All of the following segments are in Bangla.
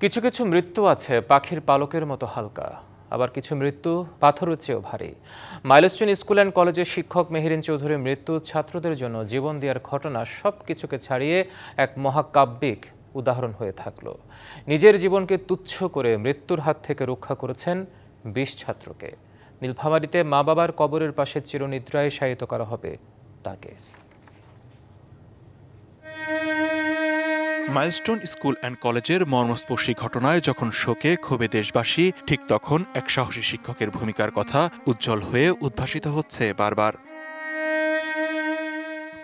কিছু কিছু মৃত্যু আছে পাখির পালকের মতো হালকা, আবার কিছু মৃত্যু পাথরের চেয়েও ভারী। মাইলস্টোন স্কুল অ্যান্ড কলেজের শিক্ষক মেহেরিন চৌধুরীর মৃত্যু ছাত্রদের জন্য জীবন দেওয়ার ঘটনা সবকিছুকে ছাড়িয়ে এক মহাকাব্যিক উদাহরণ হয়ে থাকলো। নিজের জীবনকে তুচ্ছ করে মৃত্যুর হাত থেকে রক্ষা করেছেন 20 ছাত্রকে। নীলফামারীতে মা বাবার কবরের পাশে চিরনিদ্রায় শায়িত করা হবে তাকে। মাইলস্টোন স্কুল অ্যান্ড কলেজের মর্মস্পর্শী ঘটনায় যখন শোকে ক্ষোভে দেশবাসী, ঠিক তখন এক সাহসী শিক্ষকের ভূমিকার কথা উজ্জ্বল হয়ে উদ্ভাসিত হচ্ছে বারবার।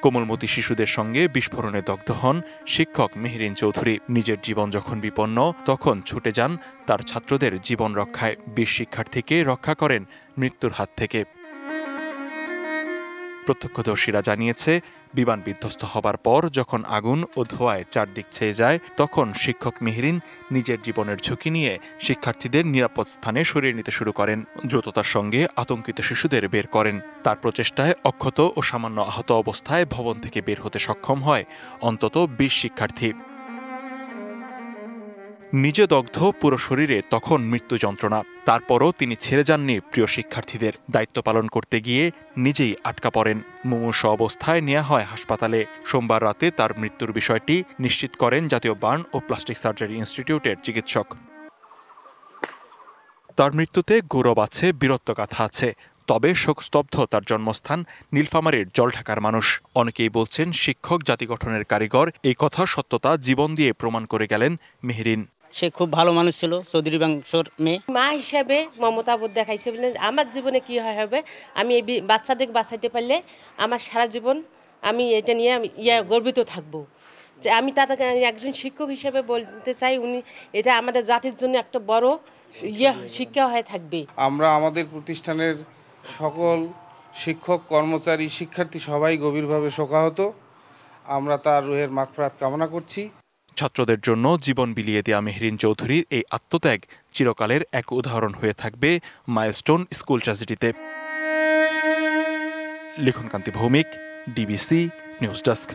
কোমলমতি শিশুদের সঙ্গে বিস্ফোরণে দগ্ধ হন শিক্ষক মেহেরিন চৌধুরী। নিজের জীবন যখন বিপন্ন, তখন ছুটে যান তার ছাত্রদের জীবন রক্ষায়। 20 শিক্ষার্থীকে রক্ষা করেন মৃত্যুর হাত থেকে। প্রত্যক্ষদর্শীরা জানিয়েছে, বিমান বিধ্বস্ত হবার পর যখন আগুন ও ধোঁয়ায় চারদিক ছেয়ে যায়, তখন শিক্ষক মেহেরিন নিজের জীবনের ঝুঁকি নিয়ে শিক্ষার্থীদের নিরাপদ স্থানে সরিয়ে নিতে শুরু করেন। দ্রুততার সঙ্গে আতঙ্কিত শিশুদের বের করেন। তার প্রচেষ্টায় অক্ষত ও সামান্য আহত অবস্থায় ভবন থেকে বের হতে সক্ষম হয় অন্তত 20 শিক্ষার্থী। নিজে দগ্ধ, পুরো শরীরে তখন মৃত্যু যন্ত্রণা। তারপরও তিনি ছেড়ে যাননি প্রিয় শিক্ষার্থীদের। দায়িত্ব পালন করতে গিয়ে নিজেই আটকা পড়েন। মুমূর্ষ অবস্থায় নেওয়া হয় হাসপাতালে। সোমবার রাতে তার মৃত্যুর বিষয়টি নিশ্চিত করেন জাতীয় বার্ন ও প্লাস্টিক সার্জারি ইনস্টিটিউটের চিকিৎসক। তার মৃত্যুতে গৌরব আছে, বীরত্বগাথা আছে, তবে শোকস্তব্ধ তার জন্মস্থান নীলফামারীর জলঢাকার মানুষ। অনেকেই বলছেন, শিক্ষক জাতি গঠনের কারিগর। এই কথা সত্যতা জীবন দিয়ে প্রমাণ করে গেলেন মেহেরিন। সে খুব ভালো মানুষ ছিল, চৌধুরী বংশর মেয়ে। মা হিসাবে মমতা বোধ দেখাইছে বলে আমার জীবনে কি হবে, আমি এই বাচ্চাদের বাঁচাইতে পারলে আমার সারা জীবন আমি এটা নিয়ে আমি গর্বিত থাকবো। যে আমি তাদেরকে একজন শিক্ষক হিসেবে বলতে চাই, উনি এটা আমাদের জাতির জন্য একটা বড় শিক্ষা হয়ে থাকবে। আমরা আমাদের প্রতিষ্ঠানের সকল শিক্ষক, কর্মচারী, শিক্ষার্থী সবাই গভীরভাবে শোকাহত। আমরা তার রুহের মাগফিরাত কামনা করছি। ছাত্রদের জন্য জীবন বিলিয়ে দেয়া মেহেরিন চৌধুরীর এই আত্মত্যাগ চিরকালের এক উদাহরণ হয়ে থাকবে মাইলস্টোন স্কুল ট্র্যাজেডিতে। Likhankanti Bhowmik, DBC news desk.